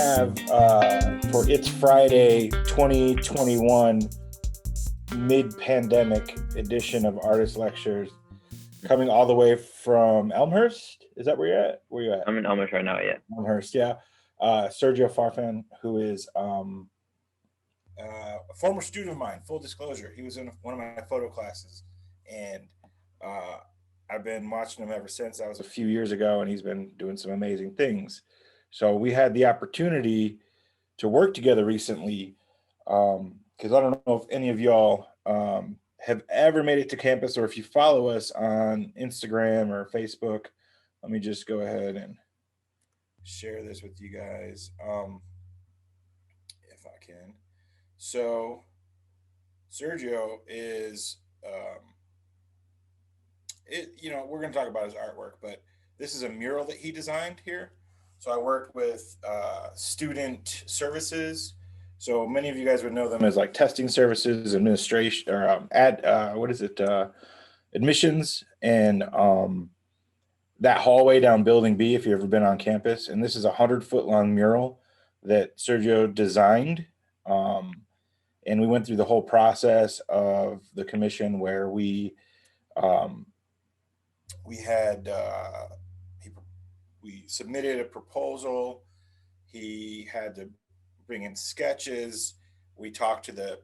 have for It's Friday 2021 mid-pandemic edition of Artist Lectures, coming all the way from Elmhurst. Is that where you're at? Where you at? I'm in Elmhurst right now, yeah. Elmhurst, yeah. Sergio Farfan, who is a former student of mine, full disclosure. He was in one of my photo classes, and I've been watching him ever since. That was a few years ago, and he's been doing some amazing things. So we had the opportunity to work together recently, because I don't know if any of y'all have ever made it to campus, or if you follow us on Instagram or Facebook. Let me just go ahead and share this with you guys, if I can. So Sergio is, we're going to talk about his artwork, but this is a mural that he designed here. So I worked with student services. So many of you guys would know them as like testing services, administration, or admissions, and that hallway down Building B, if you've ever been on campus. And this is a 100-foot long mural that Sergio designed. And we went through the whole process of the commission where we submitted a proposal. He had to bring in sketches. We talked to the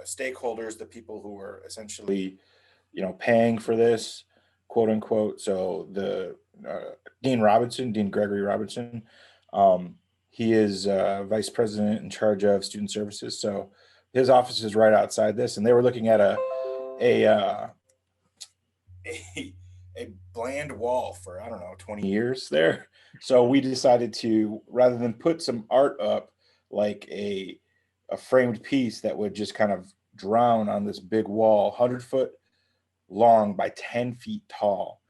stakeholders, the people who were essentially, paying for this, quote unquote. So the Dean Gregory Robinson, he is vice president in charge of student services. So his office is right outside this, and they were looking at a bland wall for, I don't know, 20 years there. So we decided to, rather than put some art up, like a framed piece that would just kind of drown on this big wall, 100-foot long by 10 feet tall,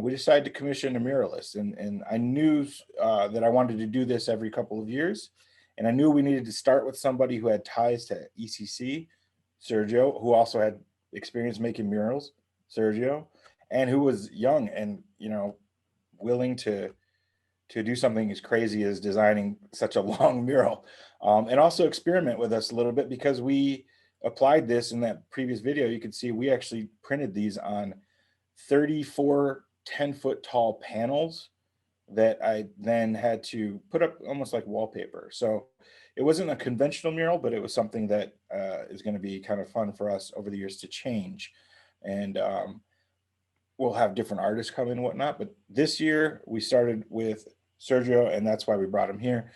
we decided to commission a muralist. And I knew that I wanted to do this every couple of years. And I knew we needed to start with somebody who had ties to ECC, Sergio, who also had experience making murals, Sergio, and who was young and, willing to do something as crazy as designing such a long mural, and also experiment with us a little bit, because we applied this in that previous video. You could see we actually printed these on 34 10-foot tall panels that I then had to put up almost like wallpaper. So it wasn't a conventional mural, but it was something that is going to be kind of fun for us over the years to change. And we'll have different artists come in and whatnot. But this year we started with Sergio, and that's why we brought him here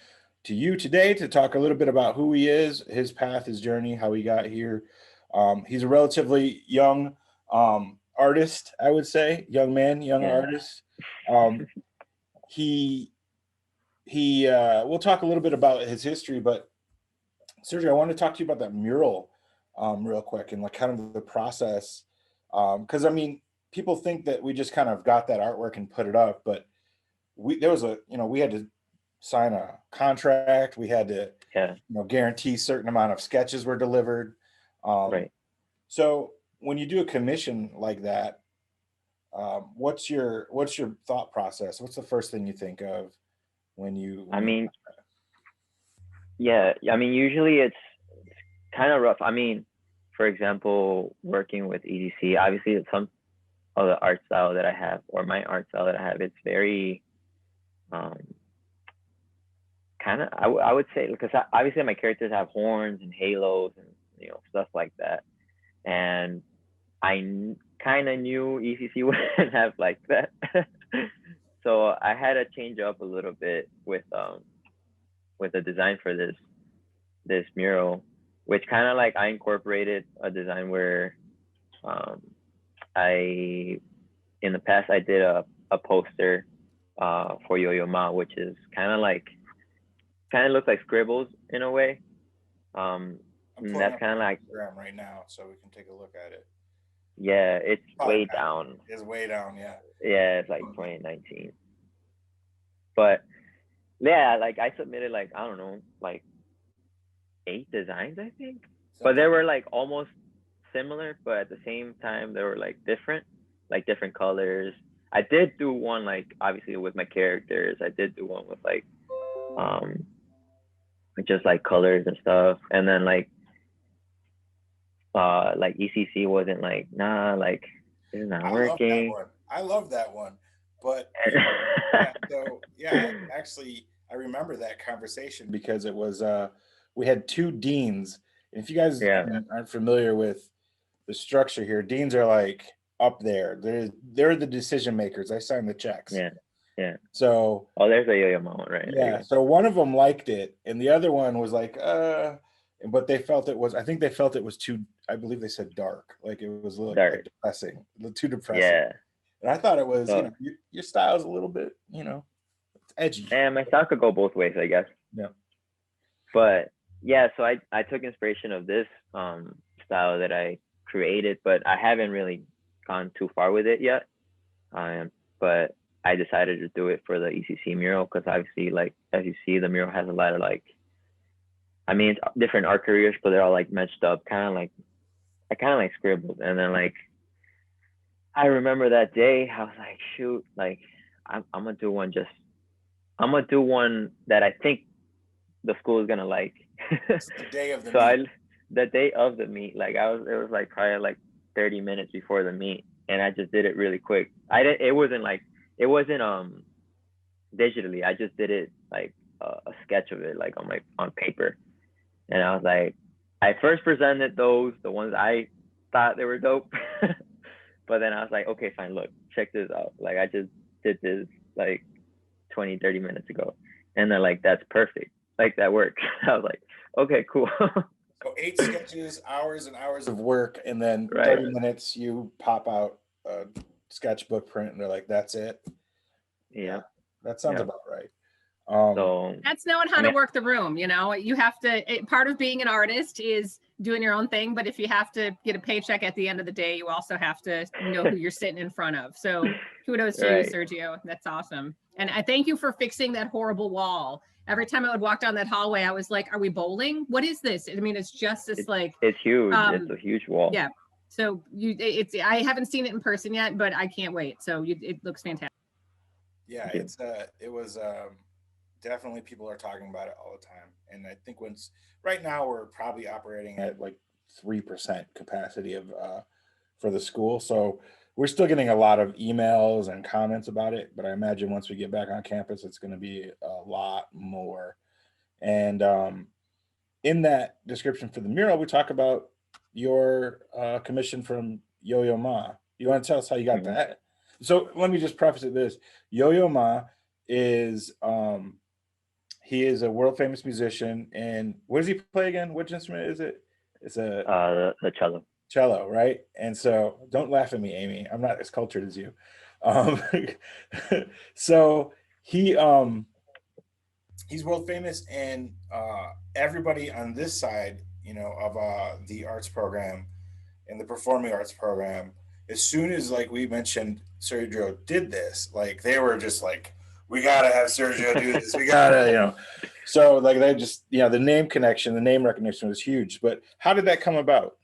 to you today to talk a little bit about who he is, his path, his journey, how he got here. He's a relatively young artist, I would say, young artist. We'll talk a little bit about his history, but Sergio, I want to talk to you about that mural real quick, and like kind of the process. Because I mean, people think that we just kind of got that artwork and put it up, but we had to sign a contract. We had to, guarantee a certain amount of sketches were delivered. Right. So when you do a commission like that, what's your thought process? What's the first thing you think of when you? Usually it's kind of rough. I mean, for example, working with ECC, obviously it's some of the art style that I have, or my art style that I have, it's very I would say, because obviously my characters have horns and halos and stuff like that, and I kind of knew ECC wouldn't have like that. So I had to change up a little bit with the design for this mural, which kind of like I incorporated a design where in the past I did a poster for Yo-Yo Ma, which is kind of looks like scribbles in a way. I'm that's kind of like right now, so we can take a look at it. Yeah, it's way down. It's way down, yeah. Yeah, it's like 2019. But yeah, like I submitted like, I don't know, like 8 designs, I think. But they were like almost similar, but at the same time they were like different colors. I did do one like obviously with my characters. I did do one with like just like colors and stuff. And then like ECC wasn't like, nah, like this is not I love that working. one. I love that one. But yeah, so yeah, actually, I remember that conversation because it was we had two deans. And if you guys Yeah, aren't familiar with the structure here, deans are like up there. They're the decision makers. They sign the checks. yeah, yeah. So Oh, there's a yo-yo moment, right? There you yeah, go. so one of them liked it, and the other one was like, but they felt it was. I think they felt it was too. I believe they said dark, like it was a little like Dark. depressing, a little too depressing. Yeah. And I thought it was, So, your style's a little bit, it's edgy. and my style could go both ways, I guess. Yeah. But yeah, so I took inspiration of this style that I created, but I haven't really gone too far with it yet. But I decided to do it for the ECC mural because obviously, like as you see, the mural has a lot of like, I mean, it's different art careers, but they're all like matched up, kind of like I kind of like scribbled, and then like I remember that day, I was like, shoot, like I'm gonna do one just, I'm gonna do one that I think the school is gonna like. It's the day of the So meet. the day of the meet, like it was like probably like 30 minutes before the meet, and I just did it really quick. It wasn't like, it wasn't digitally. I just did it like a sketch of it, like on paper. And I was like, I first presented the ones I thought they were dope. But then I was like, okay, fine, look, check this out. Like I just did this like 20, 30 minutes ago. And they're like, that's perfect. Like that works. I was like, okay, cool. So 8 sketches, hours and hours of work, and then Right. 30 minutes you pop out a sketchbook print, and they're like, "That's it." Yeah. That sounds Yeah. about right. So That's knowing how I to mean, work the room. You have to, part of being an artist is doing your own thing. But if you have to get a paycheck at the end of the day, you also have to know who you're sitting in front of. So kudos to you, right. Sergio. That's awesome. And I thank you for fixing that horrible wall. Every time I would walk down that hallway, I was like, are we bowling? What is this? I mean, it's just this like, It's huge. It's a huge wall. yeah. So I haven't seen it in person yet, but I can't wait. So it looks fantastic. Yeah, it was definitely, people are talking about it all the time, and I think right now we're probably operating at like 3% capacity of for the school, so we're still getting a lot of emails and comments about it. But I imagine once we get back on campus, it's going to be a lot more. And in that description for the mural, we talk about your commission from Yo-Yo Ma. You want to tell us how you got that? So let me just preface it this: Yo-Yo Ma is he is a world famous musician, and what does he play again? Which instrument is it? It's The cello. Cello, right? And so don't laugh at me, Amy. I'm not as cultured as you. So he he's world famous, and everybody on this side, of the arts program and the performing arts program, as soon as, like we mentioned, Sergio did this, like they were just like, we gotta have Sergio do this. We gotta, So like they just, the name connection, the name recognition was huge. But how did that come about?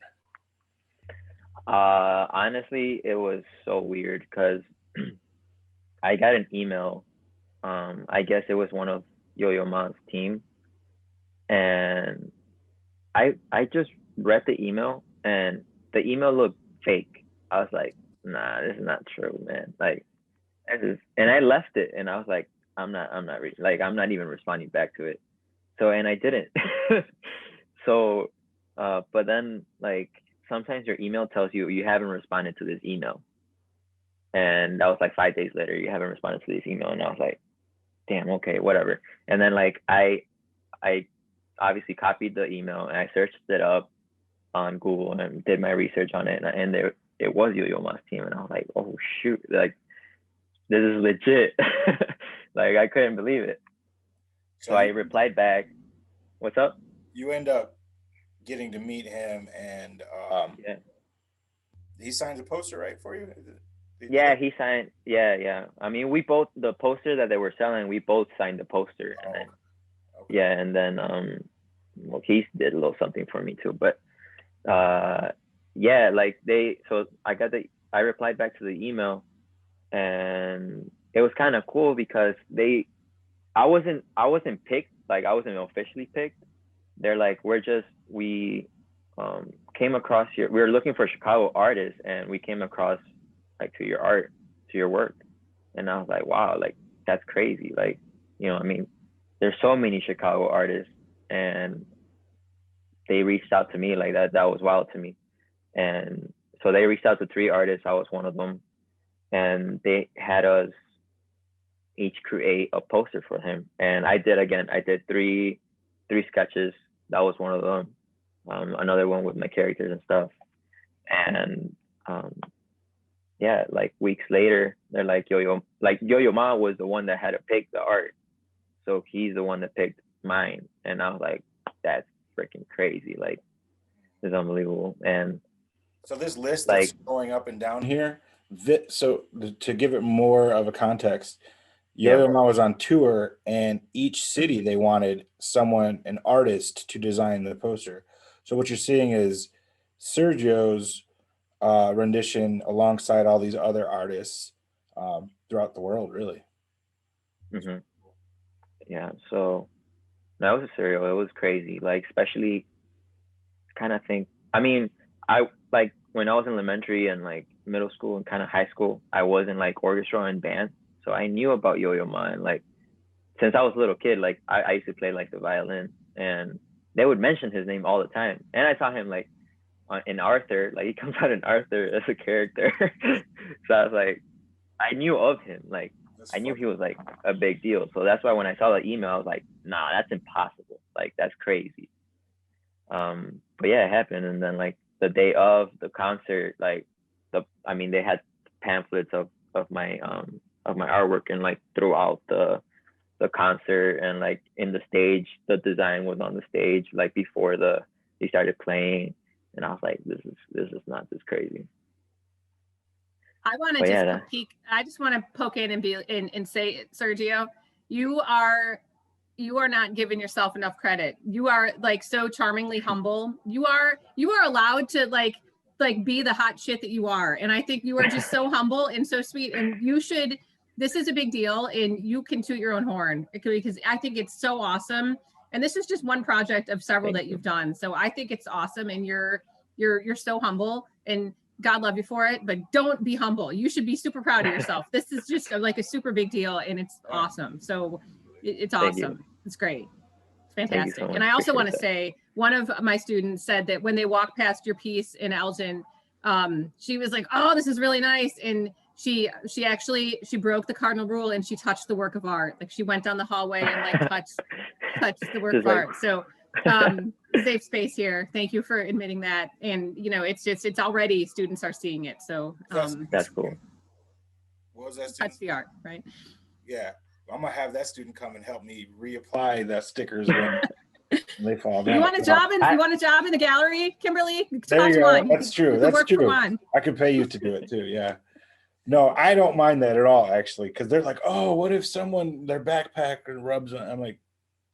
Honestly, it was so weird because I got an email. I guess it was one of Yo-Yo Ma's team, and I just read the email, and the email looked fake. I was like, nah, this is not true, man. Like, and I left it, and I was like, I'm not even responding back to it. So, and I didn't. So, but then like sometimes your email tells you haven't responded to this email, and that was like 5 days later, you haven't responded to this email, and I was like, damn, okay, whatever. And then like I obviously copied the email and I searched it up on Google and did my research on it, and it was Yo-Yo Ma's team, and I was like, oh shoot, like this is legit. Like I couldn't believe it. So I replied back, what's up? You end up getting to meet him, and Yeah. he signs a poster, right, for you? Yeah, he signed. Yeah. I mean, we both, the poster that they were selling, we both signed the poster. And then, okay. yeah, and then well, Keith did a little something for me too. But yeah, like so I replied back to the email, and it was kind of cool because I wasn't picked like I wasn't officially picked. They're like, we came across we were looking for Chicago artists, and we came across like to your work, and I was like, wow, like that's crazy. Like, I mean, there's so many Chicago artists, and they reached out to me like that. That was wild to me. And so they reached out to 3 artists. I was one of them, and they had us each create a poster for him. And I did 3 sketches. That was one of them. Another one with my characters and stuff. And yeah, like weeks later, they're like, Yo-Yo Ma was the one that had to pick the art, so he's the one that picked mine. And I was like, that's freaking crazy. Like, it's unbelievable. And so this list like, that's going up and down here, so to give it more of a context, Yo-Yo Ma was on tour, and each city they wanted an artist to design the poster. So what you're seeing is Sergio's rendition alongside all these other artists throughout the world, really. Mm-hmm. Yeah, so that was a surreal. It was crazy. Like, especially kind of think. I mean, I like when I was in elementary and like middle school and kind of high school, I was in like orchestra and band, so I knew about Yo-Yo Ma. And like since I was a little kid, like I used to play like the violin, and they would mention his name all the time. And I saw him like in Arthur, like he comes out in Arthur as a character. So I was like, I knew of him. Like I knew he was like a big deal. So that's why when I saw the email, I was like, nah, that's impossible. Like that's crazy. But yeah, it happened. And then like the day of the concert, like they had pamphlets of my artwork, and like throughout the concert, and like in the stage, the design was on the stage like before they started playing. And I was like, this is not this crazy. I want to peek. I just want to poke in and say, Sergio, you are not giving yourself enough credit. You are like so charmingly humble. You are allowed to like be the hot shit that you are. And I think you are just so humble and so sweet. And this is a big deal, and you can toot your own horn, because I think it's so awesome. And this is just one project of several that you've done. So I think it's awesome, and you're so humble, and God love you for it, but don't be humble. You should be super proud of yourself. This is just like a super big deal, and it's awesome. So it's awesome. It's great. It's fantastic. So and I also want to say, one of my students said that when they walked past your piece in Elgin, she was like, oh, this is really nice. And she broke the cardinal rule, and she touched the work of art. Like she went down the hallway and like touched the work of art. So safe space here. Thank you for admitting that. And it's already, students are seeing it. So that's cool. What was that? Touch the art, right? Yeah, I'm gonna have that student come and help me reapply the stickers when they fall down. You want a job in the gallery, Kimberly? There you go. That's true. That's true. I could pay you to do it too. Yeah. No, I don't mind that at all, actually, because they're like, oh, what if their backpack rubs on? I'm like,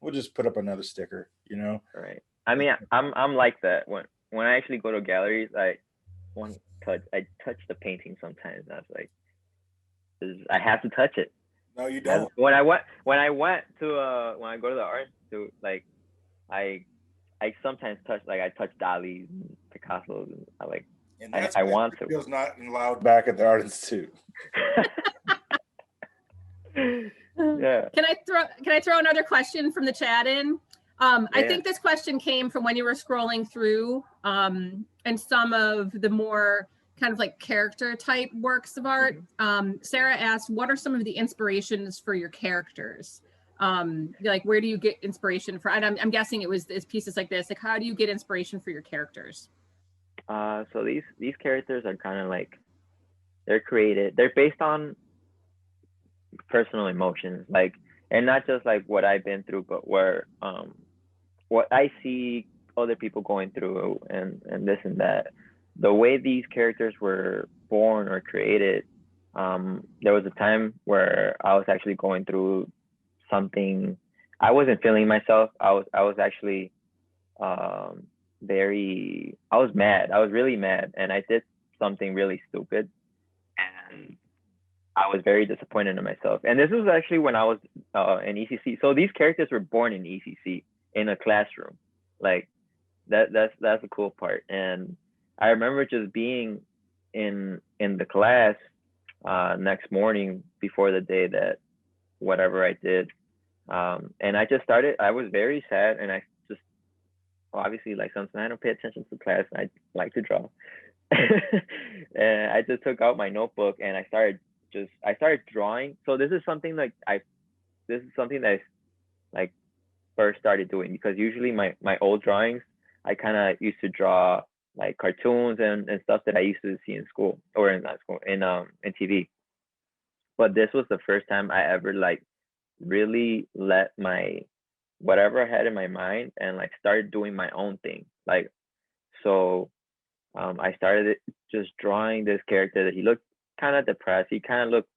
we'll just put up another sticker, Right. I mean, I'm like that. When I actually go to galleries, I touch the painting sometimes. I was like, I have to touch it. No, you don't. When I go to the art institute, like I sometimes touch, like I touch Dali's and Picasso's, and I want to. Feels not allowed back at the art institute. Yeah. Can I throw another question from the chat in? I think this question came from when you were scrolling through and some of the more kind of like character type works of art. Sarah asked, what are some of the inspirations for your characters? Like, where do you get inspiration for? And I'm guessing it was pieces like this. Like, how do you get inspiration for your characters? So these characters are kind of like, they're created. They're based on personal emotions, like, and not just like what I've been through, but what I see other people going through, and this and that. The way these characters were born or created, there was a time where I was actually going through something. I wasn't feeling myself. I was actually I was mad. I was really mad, and I did something really stupid, and I was very disappointed in myself. And this was actually when I was in ECC. So these characters were born in ECC in a classroom. Like that's the cool part. And I remember just being in the class next morning before the day that whatever I did. And I just started, I was very sad, and I just, obviously, like, sometimes I don't pay attention to class. I like to draw. And I just took out my notebook and I started drawing. So this is something that I like first started doing, because usually my old drawings, I kind of used to draw like cartoons and stuff that I used to see in school, or in not school, in TV. But this was the first time I ever like really let my whatever I had in my mind and like started doing my own thing. Like, so I started just drawing this character that he looked kind of depressed. He kind of looked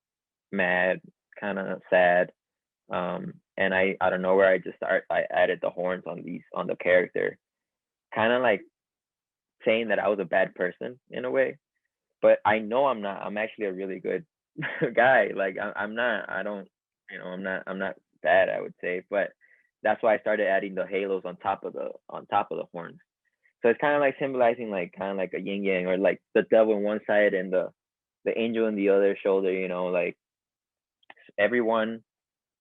mad, kind of sad. And I don't know where I added the horns on the character, kind of like saying that I was a bad person in a way. But I know I'm not. I'm actually a really good guy. Like I'm not. I don't. I'm not bad, I would say. But that's why I started adding the halos on top of the horns. So it's kind of like symbolizing like kind of like a yin yang, or like the devil on one side and the angel on the other shoulder. Like everyone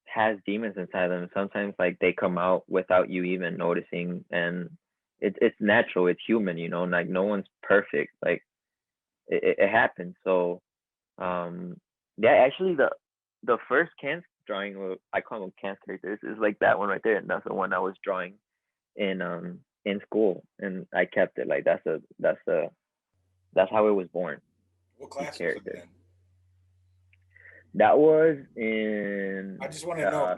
has demons inside them. Sometimes like they come out without you even noticing, and it's natural. It's human. Like no one's perfect. Like it happens. So yeah, actually the first Kans drawing, I call them Kans characters, is like that one right there, and that's the one I was drawing in school, and I kept it. Like that's how it was born. What class was it in? That was in. I just want to know,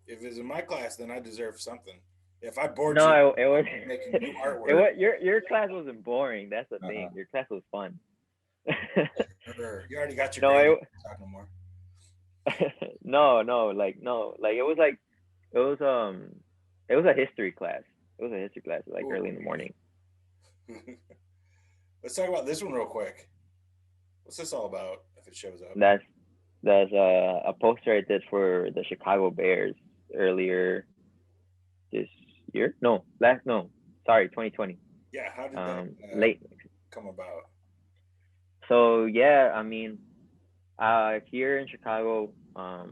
if it's in my class, then I deserve something. If I bored you, no, it was making new artwork. Your class wasn't boring. That's the thing. Your class was fun. You already got your grade. Talk no more. No, like it was a history class. It was a history class, like early in the morning. Let's talk about this one real quick. What's this all about? If it shows up, that's a poster I did for the Chicago Bears earlier this year. Sorry, 2020. Yeah, how did that late come about? So yeah, I mean, here in Chicago, I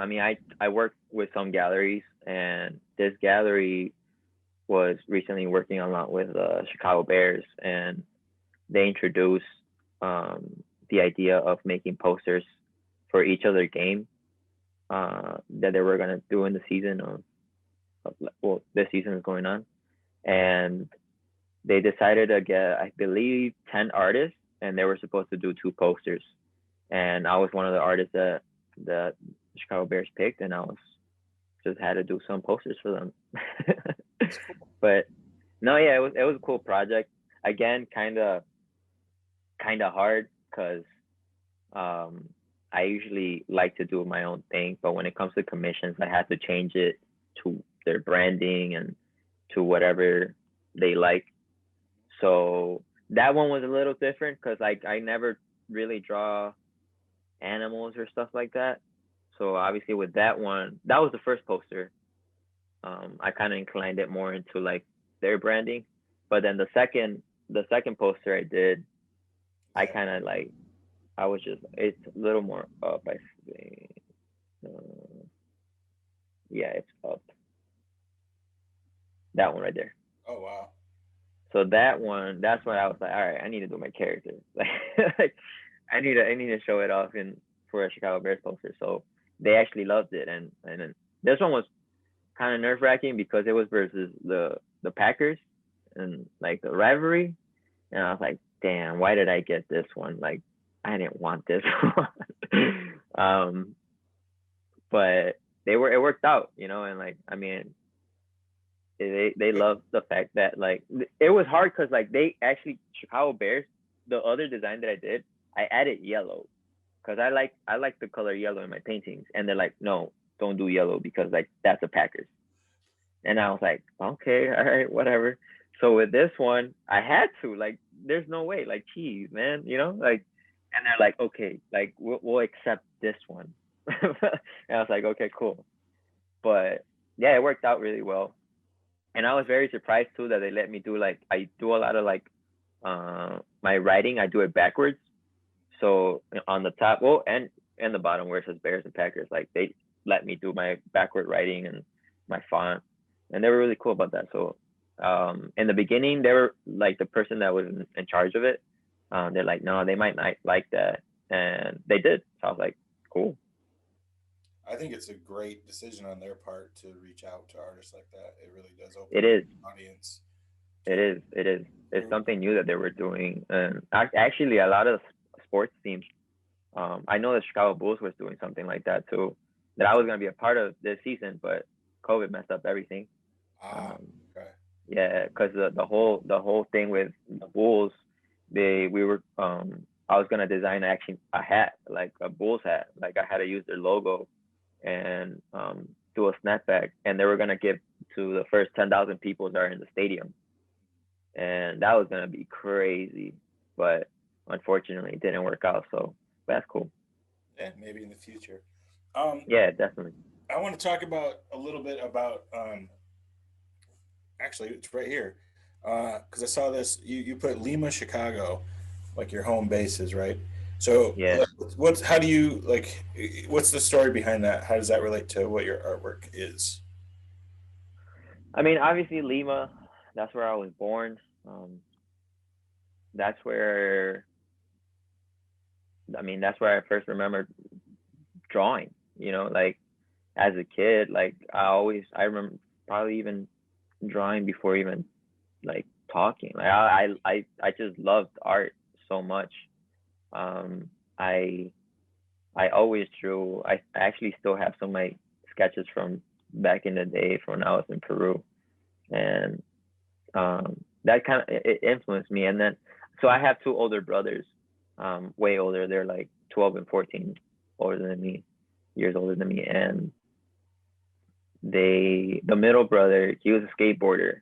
mean, I work with some galleries, and this gallery was recently working a lot with the Chicago Bears, and they introduced the idea of making posters for each other game that they were gonna do in the season this season is going on, and they decided to get, I believe, 10 artists, and they were supposed to do 2 posters, and I was one of the artists that the Chicago Bears picked, and I was just had to do some posters for them. But no, yeah, it was a cool project. Again, kind of hard, because I usually like to do my own thing, but when it comes to commissions, I have to change it to their branding and to whatever they like. So that one was a little different, because I never really draw animals or stuff like that. So obviously with that one, that was the first poster. I kind of inclined it more into like their branding, but then the second poster I did, I kind of like, I was just, it's a little more up, I think. Yeah, it's up. That one right there. Oh wow. So that one, that's when I was like, all right, I need to do my character. Like I need to show it off for a Chicago Bears poster. So they actually loved it, and then this one was kind of nerve-wracking, because it was versus the Packers and like the rivalry, and I was like, damn, why did I get this one? Like I didn't want this one. But it worked out, and like, I mean, they loved the fact that like it was hard, because like they actually, Chicago Bears, the other design that I did, I added yellow, because I like the color yellow in my paintings, and they're like, no, don't do yellow, because like that's the Packers. And I was like, okay, all right, whatever. So with this one, I had to, like, there's no way, like, geez, man, like, and they're like, okay, like we'll accept this one. And I was like, okay, cool. But yeah, it worked out really well. And I was very surprised too that they let me do like, I do a lot of like my writing, I do it backwards. So on the top, well, and the bottom where it says Bears and Packers, like they let me do my backward writing and my font, and they were really cool about that. So in the beginning, they were like the person that was in charge of it. They're like, no, they might not like that, and they did. So I was like, cool. I think it's a great decision on their part to reach out to artists like that. It really does open It up is. the audience. It is. It is. It's something new that they were doing, and actually, a lot of sports teams. I know the Chicago Bulls was doing something like that too. That I was gonna be a part of this season, but COVID messed up everything. Okay. Yeah, because the whole thing with the Bulls, I was gonna design actually a hat, like a Bulls hat. Like I had to use their logo and do a snapback, and they were gonna give to the first 10,000 people that are in the stadium, and that was gonna be crazy, but unfortunately it didn't work out. So that's cool. Yeah, maybe in the future. Yeah, definitely. I want to talk about a little bit about actually it's right here because I saw this. You put Lima, Chicago, like your home bases, right? So Yeah. what's how do you like? What's the story behind that? How does that relate to what your artwork is? I mean, obviously Lima, that's where I was born. That's where that's where I first remember drawing. Like as a kid, like I remember probably even drawing before even like talking. Like I just loved art so much. Um, I I always drew. I actually still have some of my sketches from back in the day from when I was in Peru, and that kind of it influenced me. And then, so I have two older brothers, way older. They're like 12 and 14 older than me, years older than me. And the middle brother, he was a skateboarder,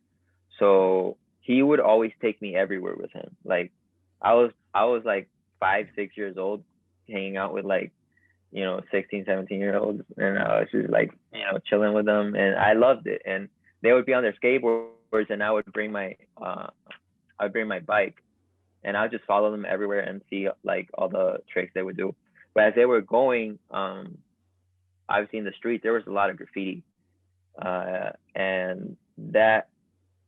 so he would always take me everywhere with him. Like I was like 5, 6 years old, hanging out with like 16, 17-year olds, and I was just like chilling with them, and I loved it. And they would be on their skateboards, and I would bring my bike, and I would just follow them everywhere and see like all the tricks they would do. But as they were going, obviously in the street there was a lot of graffiti, and that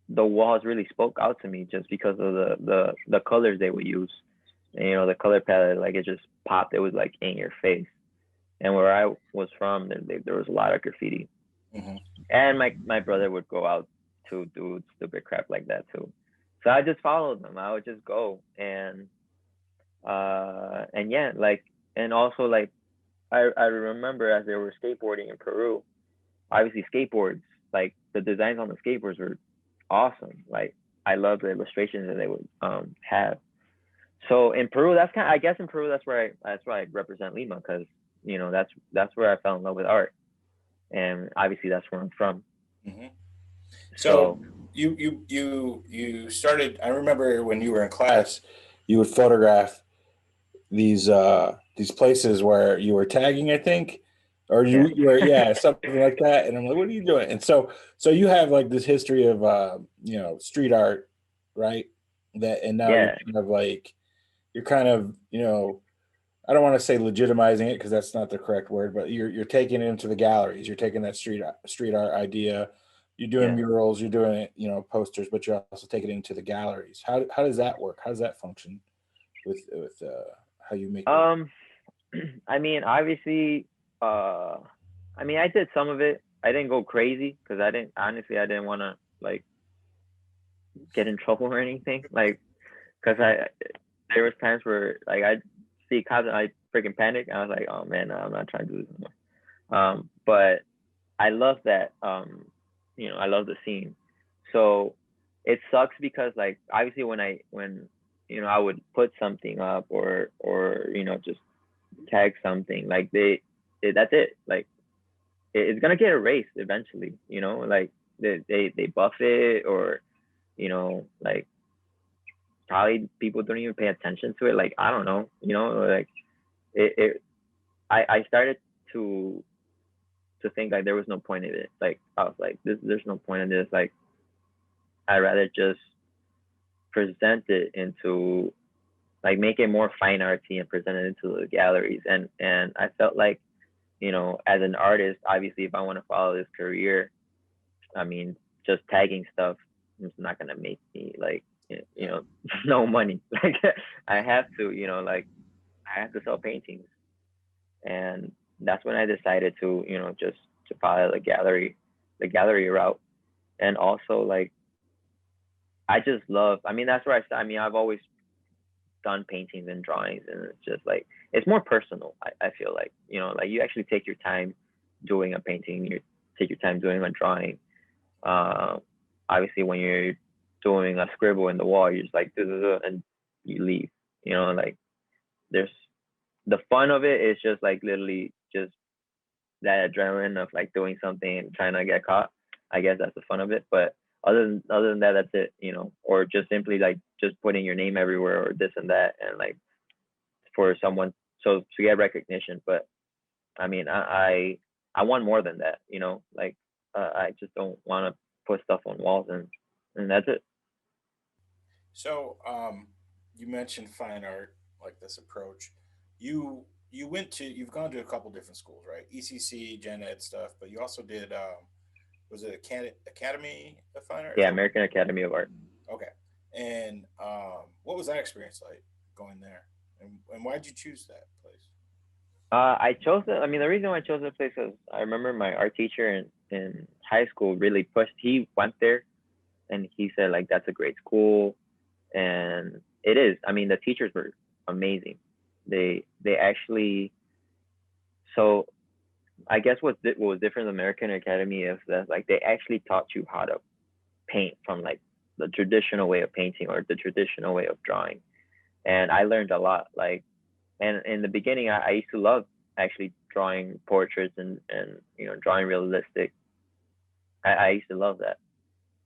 the walls really spoke out to me just because of the colors they would use. And, the color palette, like it just popped. It was like in your face. And where I was from, there was a lot of graffiti. Mm-hmm. And my brother would go out to do stupid crap like that too. So I just followed them. I would just go, and yeah, like, and also like I remember as they were skateboarding in Peru, obviously skateboards, like the designs on the skateboards were awesome. Like I love the illustrations that they would have. So in Peru, I guess in Peru that's where I represent Lima, because that's where I fell in love with art, and obviously that's where I'm from. Mm-hmm. So you started. I remember when you were in class, you would photograph these places where you were tagging, I think, or you were something like that. And I'm like, what are you doing? And so you have like this history of street art, right? That and now Yeah. you're kind of I don't want to say legitimizing it because that's not the correct word, but you're taking it into the galleries. You're taking that street art idea. You're doing murals. You're doing it, posters, but you're also taking it into the galleries. How does that work? How does that function with how you make? I mean, obviously, I did some of it. I didn't go crazy because I didn't want to like get in trouble or anything. Like, because there was times where like I'd see cops and I freaking panic. I was like, oh man, no, I'm not trying to do this anymore. But I love that. I love the scene. So it sucks because like obviously when I would put something up or just tag something, like that's it. Like it's gonna get erased eventually. Like they buff it, or like probably people don't even pay attention to it. Like I don't know. Like I started to think like there was no point in it. Like I was like, there's no point in this. Like I'd rather just present it into, like, make it more fine artsy and present it into the galleries. And I felt like, you know, as an artist, obviously, if I want to follow this career, I mean, just tagging stuff is not gonna make me, like, you know, no money. Like I have to, you know, like I have to sell paintings, and that's when I decided to, you know, just to follow the gallery route. And also, like, I just love. I mean, that's where I. I mean, I've always done paintings and drawings, and it's just like it's more personal. I feel like, you know, like you actually take your time doing a painting. You take your time doing a drawing. Obviously, when you're doing a scribble in the wall, you're just like, duh, duh, duh, and you leave. You know, like there's the fun of it is just like literally just that adrenaline of like doing something and trying to get caught. I guess that's the fun of it. But other than that, that's it, you know, or just simply like just putting your name everywhere or this and that, and like for someone, so to get recognition. But I mean, I want more than that, you know, like I just don't want to put stuff on walls, and that's it. So, you mentioned fine art, like this approach. You've gone to a couple different schools, right? ECC, Gen Ed stuff, but you also did, was it Academy of Fine Art? Yeah, American Academy of Art. Okay. And what was that experience like going there? And why'd you choose that place? I chose it. I mean, the reason why I chose that place is I remember my art teacher in high school really pushed. He went there and he said like that's a great school, and it is. I mean, the teachers were amazing. They actually, so I guess what was different in American Academy is that like they actually taught you how to paint from like the traditional way of painting or the traditional way of drawing, and I learned a lot. Like, and in the beginning, I used to love actually drawing portraits and you know, drawing realistic. I used to love that,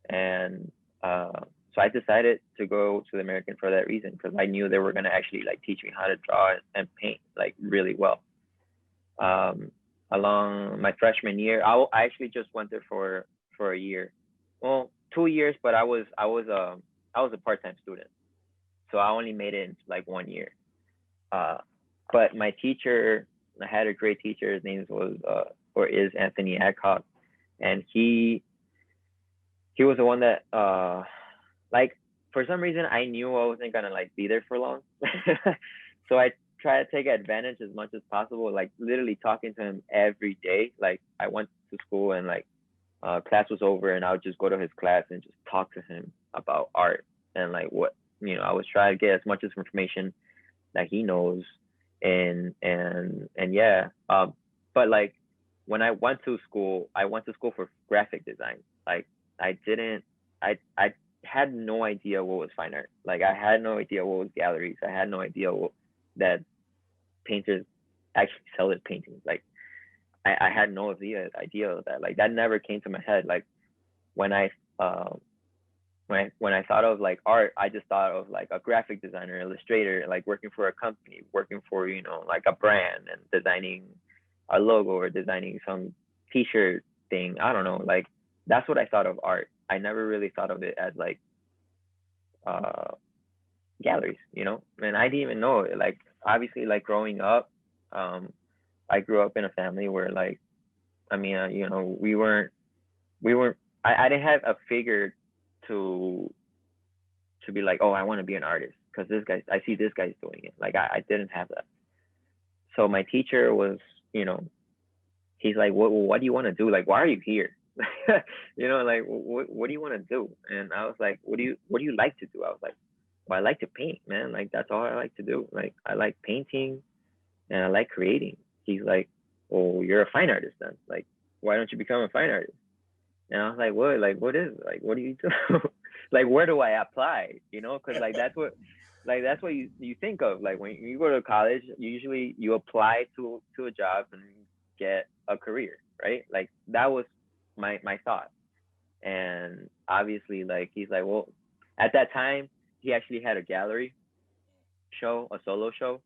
and so I decided to go to the American for that reason, because I knew they were gonna actually like teach me how to draw and paint like really well. Um, Along my freshman year, I actually just went there for a year, well, 2 years, but I was a part-time student, so I only made it in like 1 year. Uh, but my teacher, I had a great teacher. His name was or is Anthony Adcock, and he was the one that like for some reason I knew I wasn't gonna like be there for long, so I try to take advantage as much as possible, like literally talking to him every day. Like I went to school and like class was over and I would just go to his class and just talk to him about art and like what, you know, I was trying to get as much as information that he knows. And yeah, but like when I went to school for graphic design. Like I didn't, I had no idea what was fine art. Like I had no idea what was galleries. I had no idea that painters actually sell their paintings. Like I had no idea of that. Like that never came to my head. Like when I uh, when I thought of like art, I just thought of like a graphic designer, illustrator, like working for a company, working for, you know, like a brand and designing a logo or designing some t-shirt thing. I don't know. Like that's what I thought of art. I never really thought of it as like uh galleries, you know. And I didn't even know it. Like obviously, like growing up, um, I grew up in a family where like, I mean, you know, we weren't. I didn't have a figure to be like, oh, I want to be an artist because this guy, I see this guy's doing it. Like I didn't have that. So my teacher was, you know, he's like, what do you want to do? Like, why are you here? You know, like, what do you want to do? And I was like, what do you like to do? I was like, well, I like to paint, man. Like, that's all I like to do. Like, I like painting and I like creating. He's like, well, you're a fine artist then. Like, why don't you become a fine artist? And I was like, what? Like, what is it? Like, what do you do? Like, where do I apply? You know, because that's what you think of. Like when you go to college, usually you apply to a job and get a career, right? Like that was my thought. And obviously, like he's like, well, at that time he actually had a gallery show, a solo show,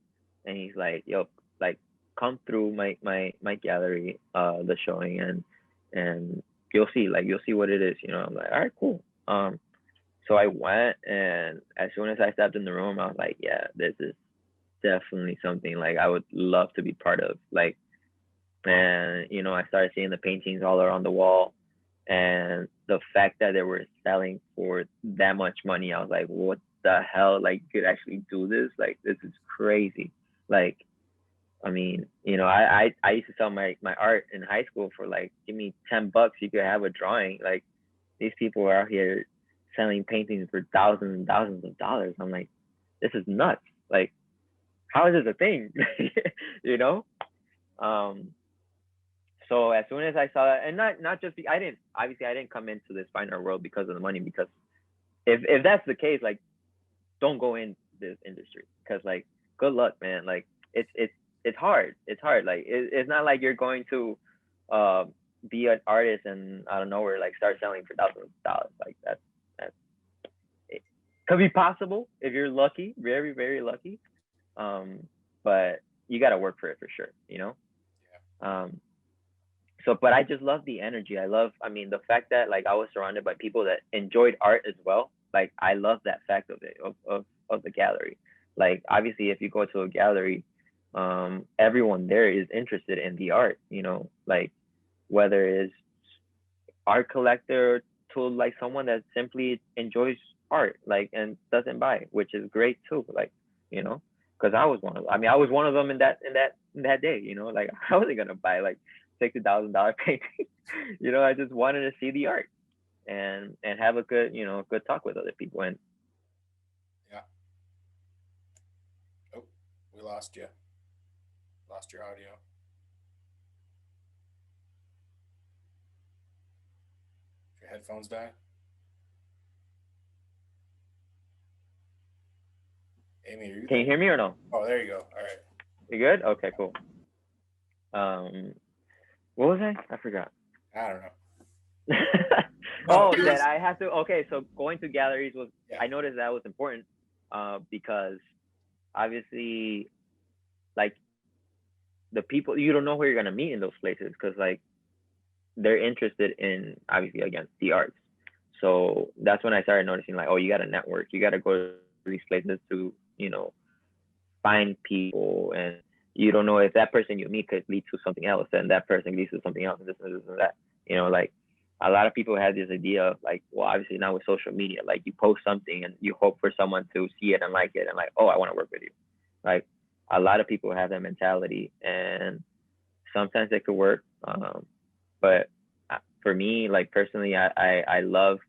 and he's like, yo, like come through my gallery, the showing, and you'll see what it is. I'm like, all right, cool. So I went, and as soon as I stepped in the room, I was like, yeah, this is definitely something like I would love to be part of. Like, and I started seeing the paintings all around the wall, and the fact that they were selling for that much money, I was like, what the hell? Like, you could actually do this? Like, this is crazy. Like, I mean, I used to sell my art in high school for like, give me $10, you could have a drawing. Like, these people are out here selling paintings for thousands and thousands of dollars. I'm like, this is nuts. Like, how is this a thing? you know? So as soon as I saw that, and not just I didn't come into this fine art world because of the money, because if that's the case, like, don't go in this industry, because like, good luck, man. Like, it's hard. It's hard. Like, it's not like you're going to be an artist and out of nowhere like start selling for thousands of dollars. Like, that it could be possible if you're lucky, very, very lucky. But you got to work for it for sure, Yeah. So, but I just love the energy. I mean, the fact that like I was surrounded by people that enjoyed art as well. Like, I love that fact of it, of the gallery. Like, obviously, if you go to a gallery, everyone there is interested in the art, like, whether it's art collector to like someone that simply enjoys art, like, and doesn't buy, which is great too. Like, because I was one of them. I mean, I was one of them in that day. Like, I wasn't gonna buy like $60,000 painting. I just wanted to see the art and have a good good talk with other people. And yeah. Oh, we lost you. Lost your audio. Your headphones die. Amy, can you hear me or no? Oh, there you go. All right. You good? Okay, cool. What was I forgot. I don't know. That I have to. Okay, so going to galleries was. Yeah. I noticed that was important, because obviously, like, the people, you don't know who you're gonna meet in those places, because like they're interested in, obviously, again, the arts. So that's when I started noticing, like, oh, you gotta network. You gotta go to these places to find people, and you don't know if that person you meet could lead to something else, and that person leads to something else, and this and that. Like, a lot of people have this idea of like, well, obviously now with social media, like, you post something and you hope for someone to see it and like it and like, oh, I want to work with you. Like, a lot of people have that mentality, and sometimes it could work. But for me, like, personally, I love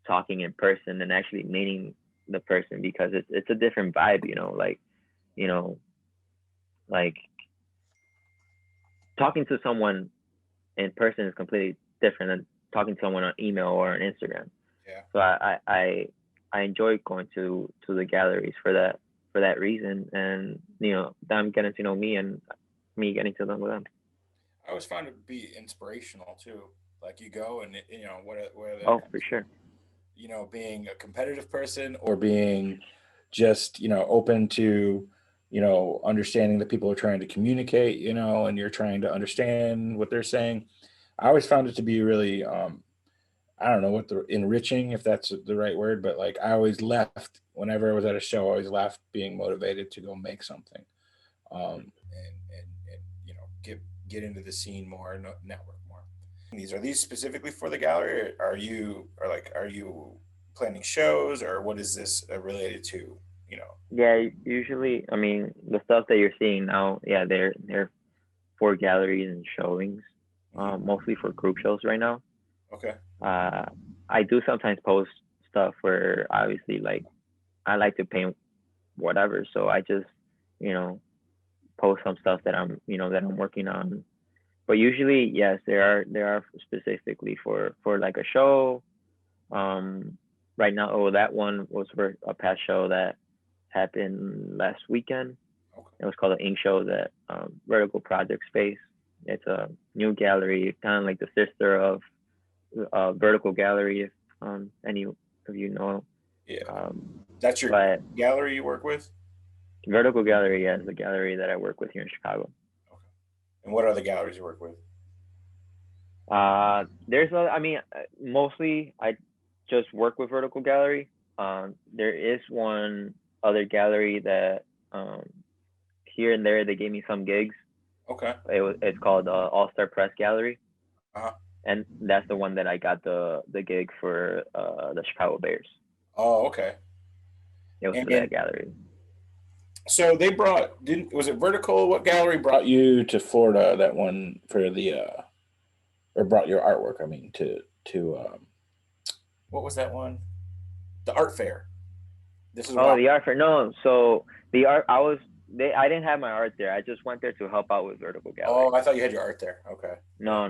talking in person and actually meeting the person, because it's a different vibe, like talking to someone in person is completely different than talking to someone on email or on Instagram. Yeah. So I enjoy going to the galleries for that reason, and them getting to know me and me getting to know them. I always found it to be inspirational too. Like, you go and whether for sure. Being a competitive person or being just open to understanding that people are trying to communicate, and you're trying to understand what they're saying. I always found it to be really I don't know what the enriching, if that's the right word, but like, I always left whenever I was at a show, I always left being motivated to go make something, and get into the scene more, network more. Are these specifically for the gallery, or are you planning shows, or what is this related to? Yeah, usually, I mean, the stuff that you're seeing now, yeah, they're for galleries and showings, mostly for group shows right now. Okay. I do sometimes post stuff where, obviously, like, I like to paint whatever, so I just post some stuff that I'm working on. But usually, yes, there are specifically for like a show. Right now, that one was for a past show that happened last weekend. Okay. It was called the Ink Show at Vertical Project Space. It's a new gallery, kind of like the sister of Vertical Gallery, if any of you know. Yeah. That's your gallery you work with? Vertical Gallery, yeah, is the gallery that I work with here in Chicago. Okay. And what other galleries you work with? Mostly I just work with Vertical Gallery. There is one other gallery that here and there they gave me some gigs. Okay. It's called All Star Press Gallery, Uh-huh. and that's the one that I got the gig for the Chicago Bears. Oh, okay. It was for that gallery. So they was it Vertical? What gallery brought you to Florida? That one for the or brought your artwork? I mean, to what was that one? The art fair. This is the art fair. No, so the art I didn't have my art there. I just went there to help out with Vertical Gallery. Oh, I thought you had your art there. Okay. No.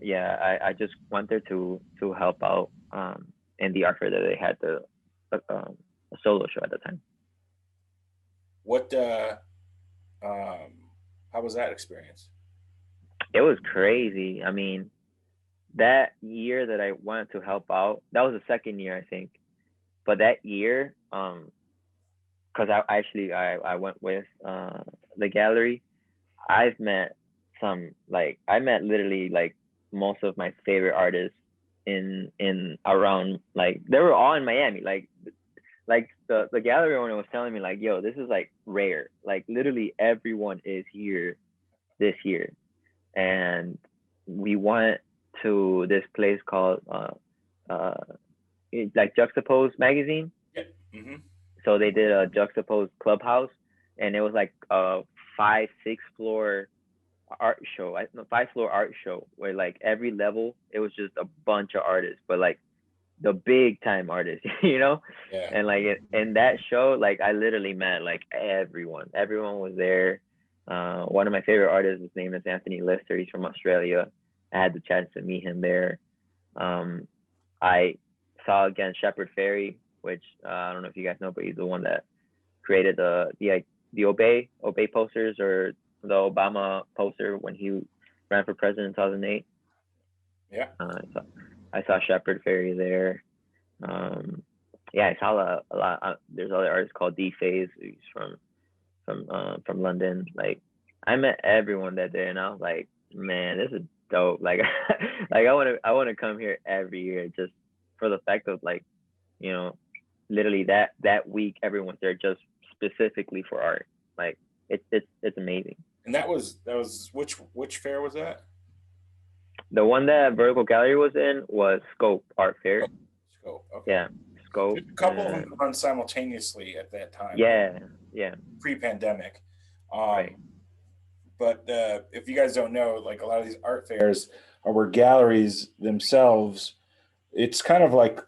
Yeah, I just went there to help out in the art fair that they had a solo show at the time. What how was that experience? It was crazy. I mean, that year that I went to help out, that was the second year, I think. But that year, because I went with the gallery, I met literally like most of my favorite artists in around, like they were all in Miami. Like the gallery owner was telling me like, yo, this is like rare. Like literally everyone is here this year. And we went to this place called like Juxtapose magazine. Yeah. Mm-hmm. So they did a Juxtapose clubhouse, and it was like a 5-6 floor art show. 5-floor art show where like every level it was just a bunch of artists, but like the big time artists, you know? Yeah. And like in that show, like I literally met like everyone. Everyone was there. One of my favorite artists, his name is Anthony Lister. He's from Australia. I had the chance to meet him there. I saw again Shepard Fairey, which I don't know if you guys know, but he's the one that created the Obey posters, or the Obama poster when he ran for president in 2008. Yeah. I saw Shepard Fairey there. Yeah, I saw a lot. There's other artists called D Phase, who's from London. Like I met everyone that day, and I was like, man, this is dope. Like like I want to come here every year just for the fact of like, you know, literally that week everyone's there just specifically for art. Like it's amazing. And that was which fair was that? The one that Vertical Gallery was in was Scope Art Fair. Scope. Okay. Yeah, Scope. A couple of them run simultaneously at that time. Yeah. Pre-pandemic. Right. But if you guys don't know, like a lot of these art fairs are where galleries themselves, it's kind of like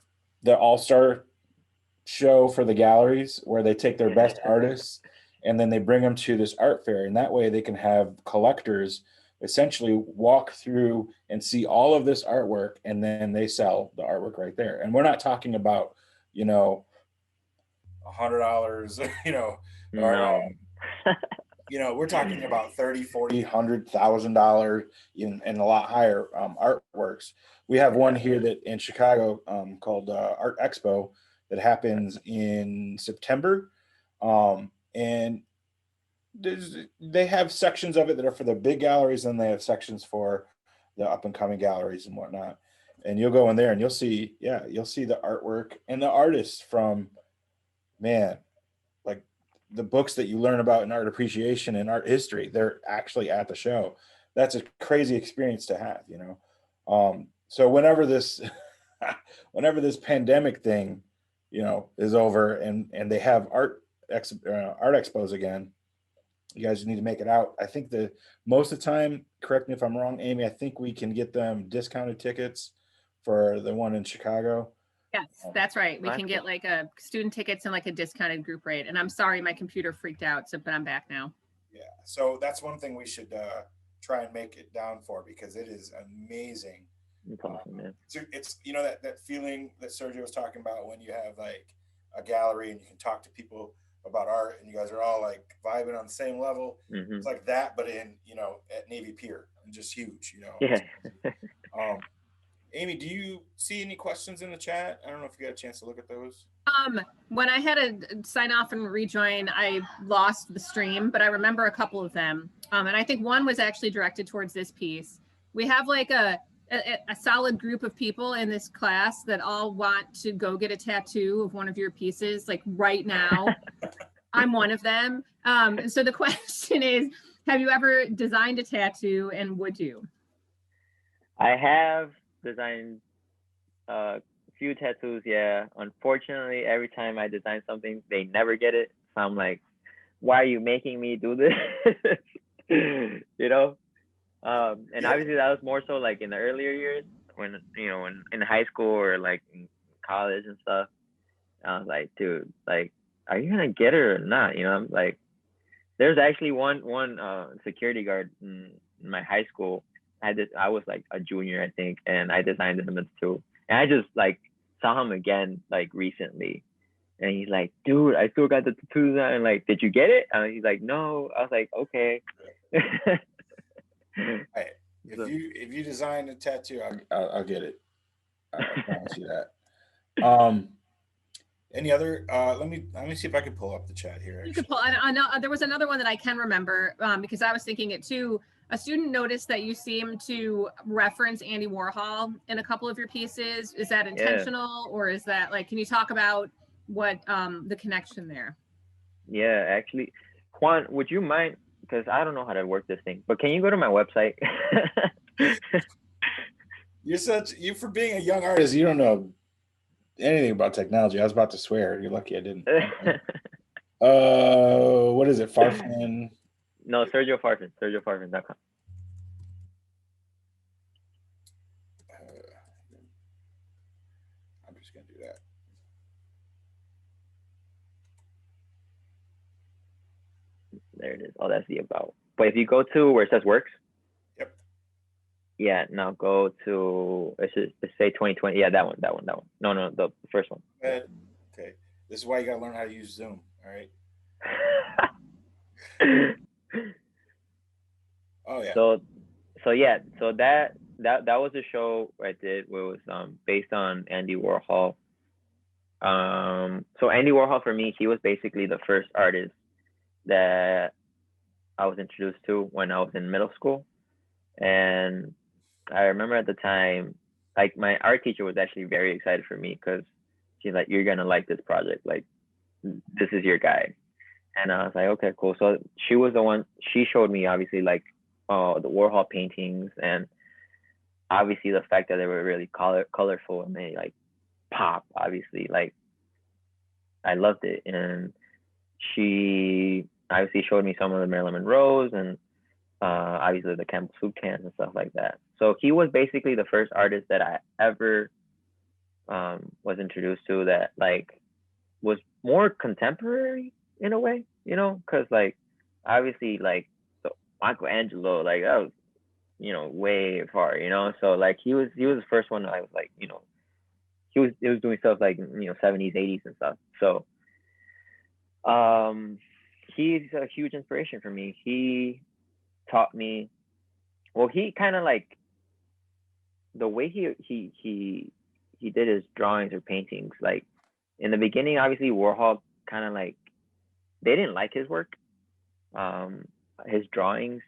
the all-star show for the galleries where they take their best artists and then they bring them to this art fair. And that way they can have collectors essentially walk through and see all of this artwork, and then they sell the artwork right there. And we're not talking about, you know, $100, you know, or, you know, we're talking about $30, $40, $100,000 and a lot higher artworks. We have one here that in Chicago called Art Expo that happens in September, and they have sections of it that are for the big galleries, and they have sections for the up and coming galleries and whatnot. And you'll go in there and you'll see the artwork and the artists from, man, like the books that you learn about in art appreciation and art history. They're actually at the show. That's a crazy experience to have, you know? So whenever this pandemic thing, you know, is over and they have art expos again, you guys need to make it out. I think most of the time, correct me if I'm wrong, Amy, I think we can get them discounted tickets for the one in Chicago. Yes, that's right. We can get like a student tickets and like a discounted group rate. And I'm sorry, my computer freaked out, but I'm back now. Yeah, so that's one thing we should try and make it down for, because it is amazing. It's you know, that feeling that Sergio was talking about when you have like a gallery and you can talk to people about art and you guys are all like vibing on the same level. Mm-hmm. It's like that, but in, you know, at Navy Pier, and just huge, you know. Yeah. Amy, do you see any questions in the chat? I don't know if you got a chance to look at those. When I had to sign off and rejoin, I lost the stream, but I remember a couple of them. And I think one was actually directed towards this piece. We have like a solid group of people in this class that all want to go get a tattoo of one of your pieces, like right now. I'm one of them. So the question is, have you ever designed a tattoo, and would you? I have designed a few tattoos, yeah. Unfortunately, every time I design something, they never get it. So I'm like, why are you making me do this? You know? And obviously that was more so like in the earlier years when, you know, in high school or like in college and stuff. I was like, dude, like, are you gonna get it or not? You know, I'm like, there's actually one security guard in my high school. I was like a junior, I think, and I designed him too. And I just like saw him again like recently, and he's like, dude, I still got the tattoos on. And like, did you get it? And he's like, no. I was like, okay. Right. If you design a tattoo, I'll get it. I promise you that. Any other? Let me see if I can pull up the chat here. You could pull. I know there was another one that I can remember because I was thinking it too. A student noticed that you seem to reference Andy Warhol in a couple of your pieces. Is that intentional, or is that like? Can you talk about what the connection there? Yeah, actually, Juan, would you mind? Because I don't know how to work this thing, but can you go to my website? You for being a young artist, you don't know anything about technology. I was about to swear. You're lucky I didn't. What is it? Farfan? No, Sergio Farfan. SergioFarfan.com. I'm just gonna do that. There it is. Oh, that's the about. But if you go to where it says works. Yep. Yeah. Now go to let's say 2020. Yeah, that one. No, the first one. Okay. This is why you gotta learn how to use Zoom. All right. Oh yeah. So yeah. So that was a show I did where it was based on Andy Warhol. So Andy Warhol for me, he was basically the first artist that I was introduced to when I was in middle school. And I remember at the time, like my art teacher was actually very excited for me because she's like, you're gonna like this project, like this is your guy. And I was like, okay, cool. So she was the one, she showed me obviously like the Warhol paintings, and obviously the fact that they were really colorful and they like pop, obviously, like I loved it. And she obviously showed me some of the Marilyn Monroe's and obviously the Campbell soup cans and stuff like that. So he was basically the first artist that I ever was introduced to that like was more contemporary in a way, you know, because like obviously like so Michelangelo, like that was, you know, way far, you know. So like he was the first one that I was like, you know, he was doing stuff like, you know, 70s, 80s and stuff. So he's a huge inspiration for me. He taught me, well, he kind of like the way he did his drawings or paintings, like in the beginning, obviously Warhol kind of like they didn't like his work. His drawings,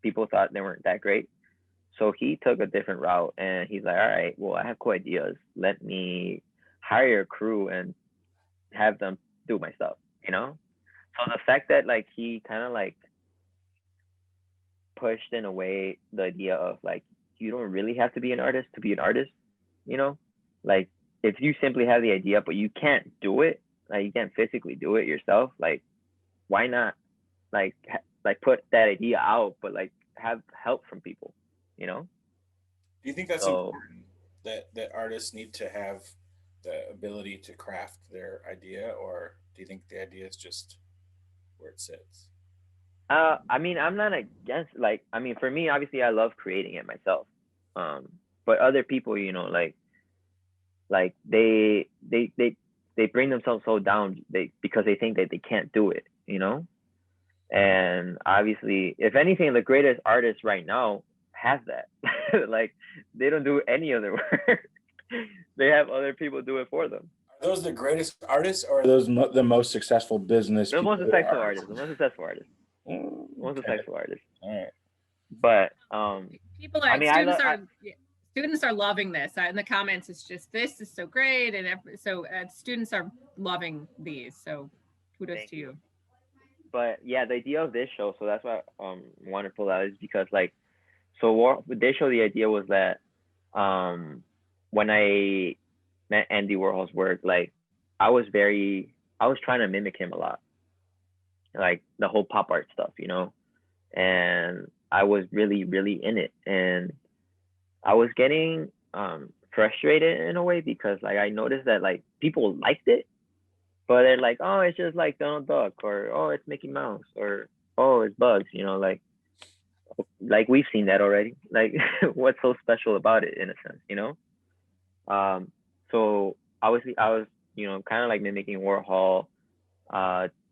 people thought they weren't that great. So he took a different route and he's like, all right, well, I have cool ideas. Let me hire a crew and have them do my stuff, you know? So the fact that like he kind of like pushed in a way the idea of like, you don't really have to be an artist to be an artist, you know? Like if you simply have the idea, but you can't do it, like you can't physically do it yourself, like why not like put that idea out, but like have help from people, you know? Do you think that's important that artists need to have the ability to craft their idea, or do you think the idea is just where it sits? I mean, I'm not against like, I mean, for me, obviously I love creating it myself. But other people, you know, like they bring themselves so down because they think that they can't do it, you know? And obviously, if anything, the greatest artists right now has that. Like they don't do any other work. They have other people do it for them. Are those the greatest artists, or are those the most successful business The people? most successful artists. The most successful artists. Most Okay. successful artists. All right. But people are, I mean, students are loving this. In the comments, it's just, this is so great, and so students are loving these. So kudos to you. But yeah, the idea of this show, so that's why I want to pull out, is because like, so with this show, the idea was that when I met Andy Warhol's work, like I was trying to mimic him a lot, like the whole pop art stuff, you know, and I was really, really in it, and I was getting frustrated in a way, because like I noticed that like people liked it, but they're like, oh, it's just like Donald Duck, or oh, it's Mickey Mouse, or oh, it's Bugs, you know, like we've seen that already. Like what's so special about it, in a sense, you know? So I was, you know, kind of like mimicking Warhol,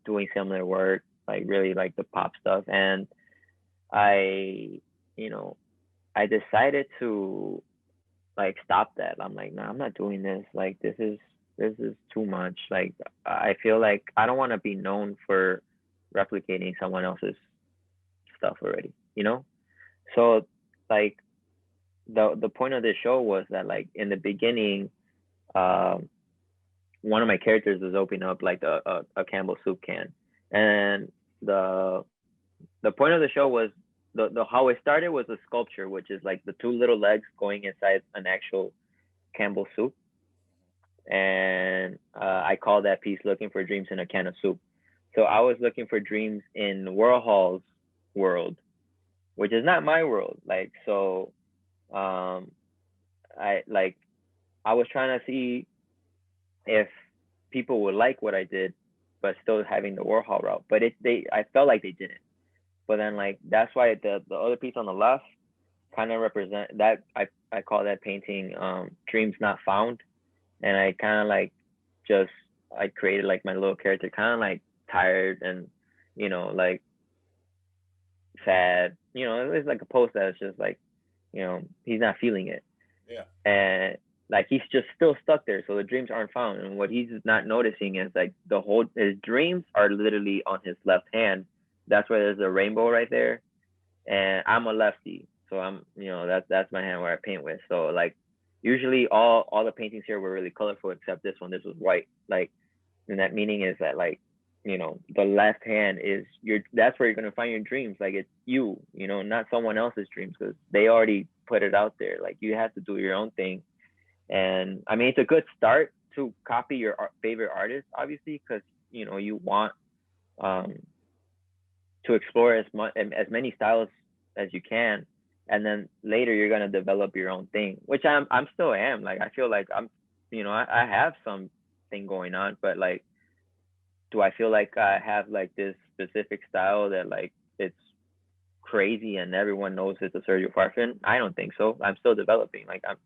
doing similar work, like really like the pop stuff. And I, you know, I decided to like stop that. I'm like, no, I'm not doing this. Like this is too much. Like I feel like I don't want to be known for replicating someone else's stuff already, you know? So like the point of this show was that like in the beginning, one of my characters was opening up like a Campbell soup can, and the point of the show was the how it started was a sculpture, which is like the two little legs going inside an actual Campbell soup, and I call that piece "Looking for Dreams in a Can of Soup." So I was looking for dreams in Warhol's world, which is not my world. Like so, I was trying to see if people would like what I did, but still having the Warhol route. But I felt like they didn't. But then like that's why the other piece on the left kind of represent that. I call that painting Dreams Not Found, and I kind of like I created like my little character, kind of like tired and, you know, like sad. You know, it's like a post that's just like, you know, he's not feeling it. Yeah. And like he's just still stuck there, so the dreams aren't found. And what he's not noticing is like his dreams are literally on his left hand. That's where there's a rainbow right there. And I'm a lefty, so I'm, you know, that's my hand where I paint with. So like usually all the paintings here were really colorful except this one. This was white. Like, and that meaning is that like, you know, the left hand is that's where you're gonna find your dreams. Like it's you know, not someone else's dreams, because they already put it out there. Like you have to do your own thing. And I mean, it's a good start to copy your favorite artist, obviously, because, you know, you want to explore as many styles as you can, and then later you're gonna develop your own thing, which I'm still am. Like I feel like I'm, you know, I have something going on, but like, do I feel like I have like this specific style that like it's crazy and everyone knows it's a Sergio Farfan? I don't think so. I'm still developing. Like I'm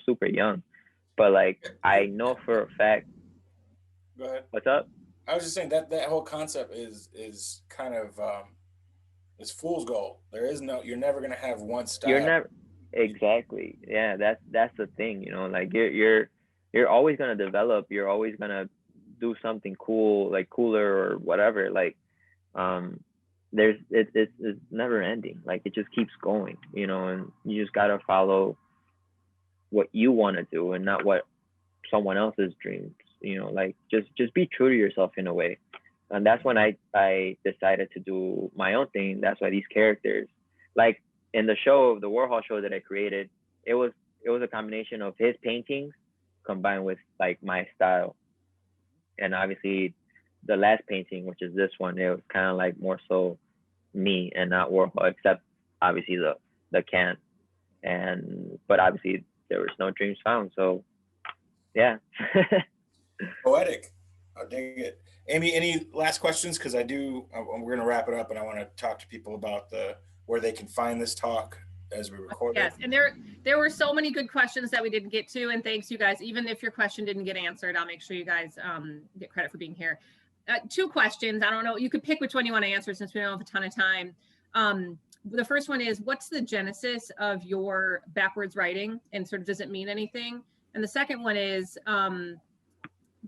super young, but like I know for a fact. Go ahead. What's up? I was just saying that whole concept is kind of it's fool's gold. You're never gonna have one style. You're never exactly. Yeah, that's the thing. You know, like you're always gonna develop. You're always gonna do something cool, like cooler or whatever. Like it's never ending. Like it just keeps going, you know, and you just gotta follow what you want to do and not what someone else's dreams, you know. Like just be true to yourself in a way. And that's when I decided to do my own thing. That's why these characters, like in the show, the Warhol show that I created, it was a combination of his paintings combined with like my style. And obviously the last painting, which is this one, it was kind of like more so me and not Warhol, except obviously the can. But obviously there was no dreams found. So yeah. Poetic. I dig it. Amy, any last questions? Because we're going to wrap it up, and I want to talk to people about where they can find this talk as we record yes, it. And there were so many good questions that we didn't get to, and thanks you guys. Even if your question didn't get answered, I'll make sure you guys get credit for being here. 2 questions. I don't know. You could pick which one you want to answer since we don't have a ton of time. the first one is, what's the genesis of your backwards writing, and sort of does it mean anything? And the second one is,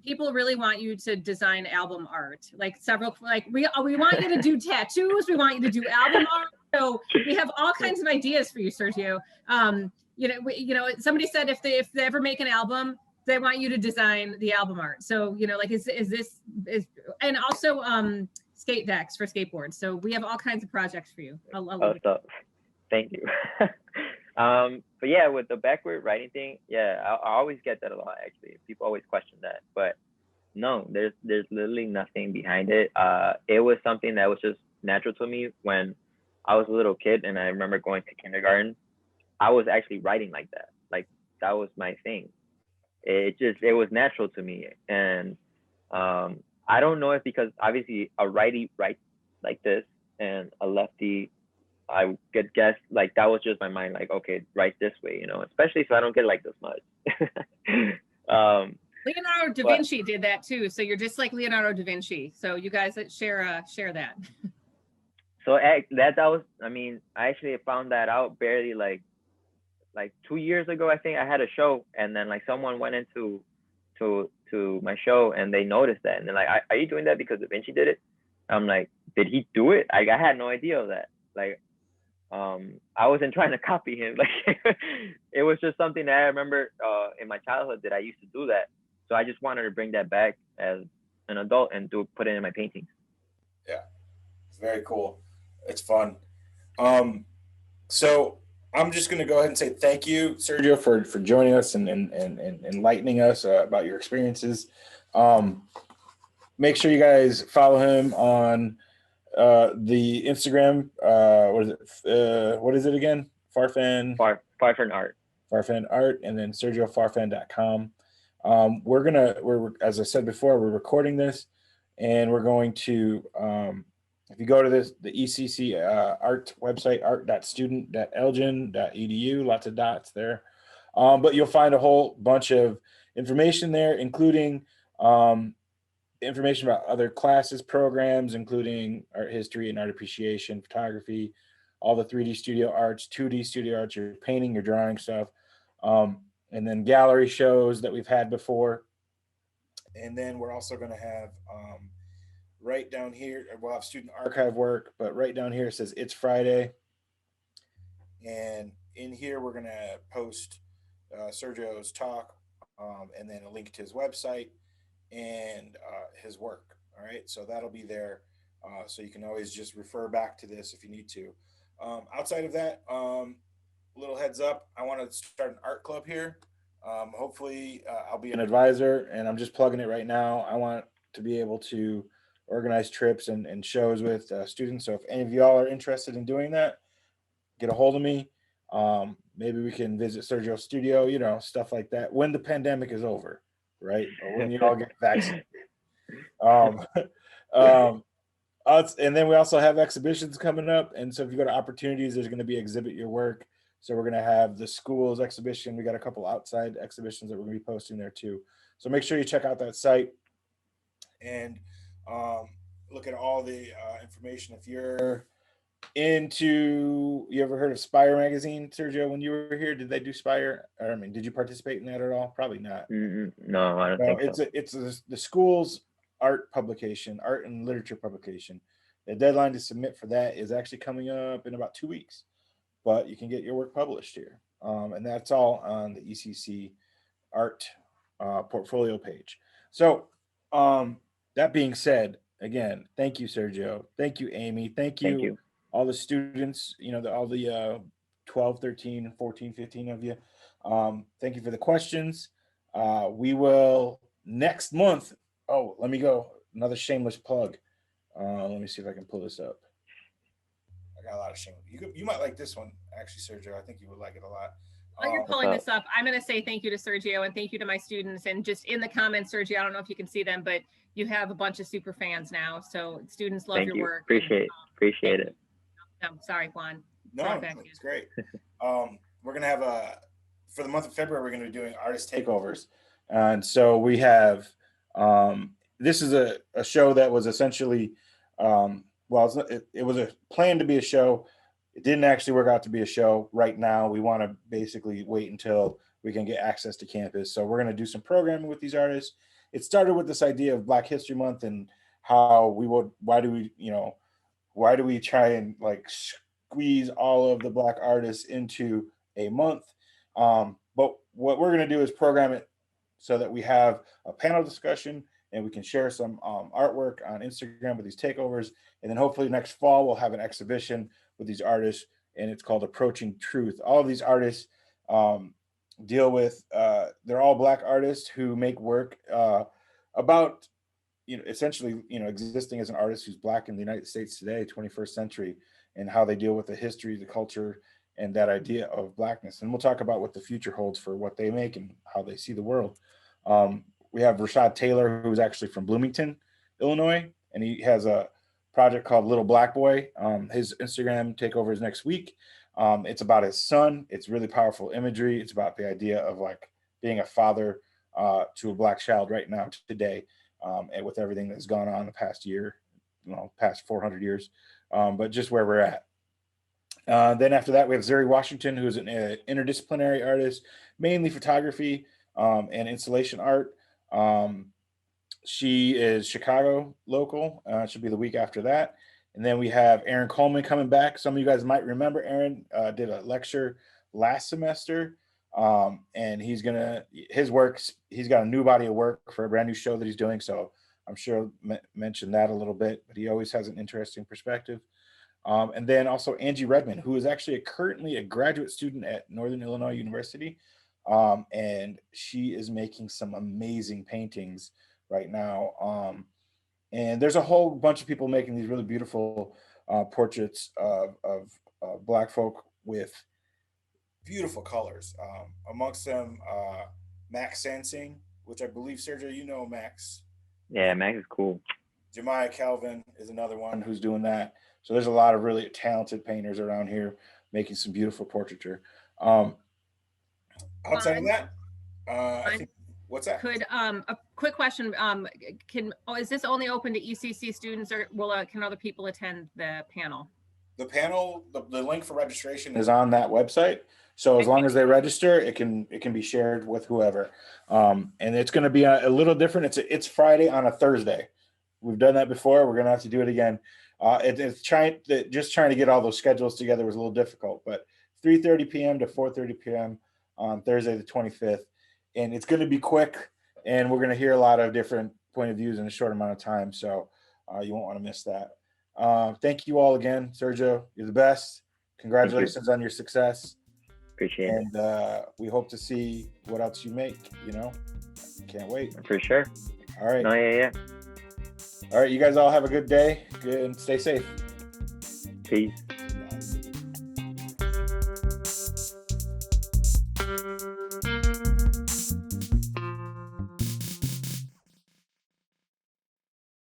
people really want you to design album art, like several, like we want you to do tattoos, we want you to do album art. So we have all kinds of ideas for you, Sergio. Somebody said if they ever make an album, they want you to design the album art. So, like, is and also skate decks for skateboards. So we have all kinds of projects for you. Thank you. But yeah, with the backward writing thing, yeah, I always get that a lot, actually. People always question that, but no, there's literally nothing behind it. It was something that was just natural to me when I was a little kid, and I remember going to kindergarten. I was actually writing like that. Like, that was my thing. It was natural to me. And I don't know if, because obviously a righty writes like this and a lefty, I could guess, like, that was just my mind, like, okay, write this way, especially so I don't get like this much. Leonardo da Vinci did that too. So you're just like Leonardo da Vinci. So you guys share that. So that was, I actually found that out barely like 2 years ago. I think I had a show, and then like someone went into my show and they noticed that, and they're like, are you doing that because Da Vinci did it? I'm like, did he do it? I had no idea of that. Like, I wasn't trying to copy him. Like, it was just something that I remember in my childhood that I used to do that. So I just wanted to bring that back as an adult and put it in my paintings. Yeah, it's very cool. It's fun. So I'm just going to go ahead and say thank you, Sergio, for joining us and enlightening us about your experiences. Make sure you guys follow him on the Instagram. What is it again? Farfan Art. Farfan Art, and then SergioFarfan.com. We're as I said before, we're recording this, and we're going to, if you go to the ECC art website, art.student.elgin.edu, lots of dots there. But you'll find a whole bunch of information there, including information about other classes, programs, including art history and art appreciation, photography, all the 3D studio arts, 2D studio arts, your painting, your drawing stuff. And then gallery shows that we've had before. And then we're also going to have right down here, we'll have student archive work, but right down here it says It's Friday. And in here, we're going to post Sergio's talk and then a link to his website and his work. All right. So that'll be there. So you can always just refer back to this if you need to. Outside of that, little heads up, I want to start an art club here. Hopefully I'll be an advisor, and I'm just plugging it right now. I want to be able to organize trips and shows with students. So if any of y'all are interested in doing that, get a hold of me. Maybe we can visit Sergio's studio, stuff like that when the pandemic is over, right? Or when you all get vaccinated. And then we also have exhibitions coming up. And so if you go to Opportunities, there's going to be Exhibit Your Work. So we're going to have the schools exhibition. We got a couple outside exhibitions that we're going to be posting there too. So make sure you check out that site and look at all the information. If you're you ever heard of Spire magazine, Sergio? When you were here, did they do Spire? Did you participate in that at all? Probably not. No, I don't think so. It's the school's art publication, art and literature publication. The deadline to submit for that is actually coming up in about 2 weeks, but you can get your work published here. And that's all on the ECC art portfolio page. So that being said, again, thank you, Sergio. Thank you, Amy. Thank you. All the students, all the 12, 13, 14, 15 of you. Thank you for the questions. We will next month. Oh, let me go. Another shameless plug. Let me see if I can pull this up. I got a lot of shameless. You might like this one, actually, Sergio. I think you would like it a lot. While you're pulling this up, I'm going to say thank you to Sergio and thank you to my students. And just in the comments, Sergio, I don't know if you can see them, but you have a bunch of super fans now. So students love your work. Appreciate it. Sorry, Juan. No, it's great. We're going to have for the month of February, we're going to be doing artist takeovers. And so we have, this is a show that was essentially, it was a plan to be a show. It didn't actually work out to be a show. Right now, we want to basically wait until we can get access to campus. So we're going to do some programming with these artists. It started with this idea of Black History Month and how why do we try and like squeeze all of the Black artists into a month? But what we're going to do is program it so that we have a panel discussion and we can share some artwork on Instagram with these takeovers. And then hopefully next fall, we'll have an exhibition with these artists, and it's called Approaching Truth. All of these artists deal with, they're all Black artists who make work about, essentially, existing as an artist who's Black in the United States today, 21st century, and how they deal with the history, the culture, and that idea of Blackness. And we'll talk about what the future holds for what they make and how they see the world. We have Rashad Taylor, who's actually from Bloomington, Illinois, and he has a project called Little Black Boy. His Instagram takeover is next week. It's about his son. It's really powerful imagery. It's about the idea of like being a father to a Black child right now, today, and with everything that's gone on the past year, past 400 years, but just where we're at. Then after that, we have Zeri Washington, who's an interdisciplinary artist, mainly photography and installation art. She is Chicago local. She'll be the week after that. And then we have Aaron Coleman coming back. Some of you guys might remember Aaron did a lecture last semester. And he's got a new body of work for a brand new show that he's doing. So I'm sure I'll mention that a little bit, but he always has an interesting perspective. And then also Angie Redmond, who is actually currently a graduate student at Northern Illinois University. And she is making some amazing paintings right now. And there's a whole bunch of people making these really beautiful portraits of Black folk with beautiful colors. Amongst them, Max Sansing, which I believe, Sergio, Max. Yeah, Max is cool. Jemiah Calvin is another one who's doing that. So there's a lot of really talented painters around here making some beautiful portraiture. Outside of that, I think, what's that? Could a quick question? Is this only open to ECC students, or can other people attend the panel? The panel, the link for registration is on that website. So as long as they register, it can be shared with whoever. And it's going to be a little different. It's Friday on a Thursday. We've done that before. We're going to have to do it again. Just trying to get all those schedules together was a little difficult, but 3:30 p.m. to 4:30 p.m. on Thursday the 25th. And it's going to be quick, and we're going to hear a lot of different point of views in a short amount of time. So you won't want to miss that. Thank you all again. Sergio, you're the best. Congratulations on your success. Appreciate it. And we hope to see what else you make, Can't wait. For sure. All right. No, yeah. All right, you guys all have a good day. Good, and stay safe. Peace.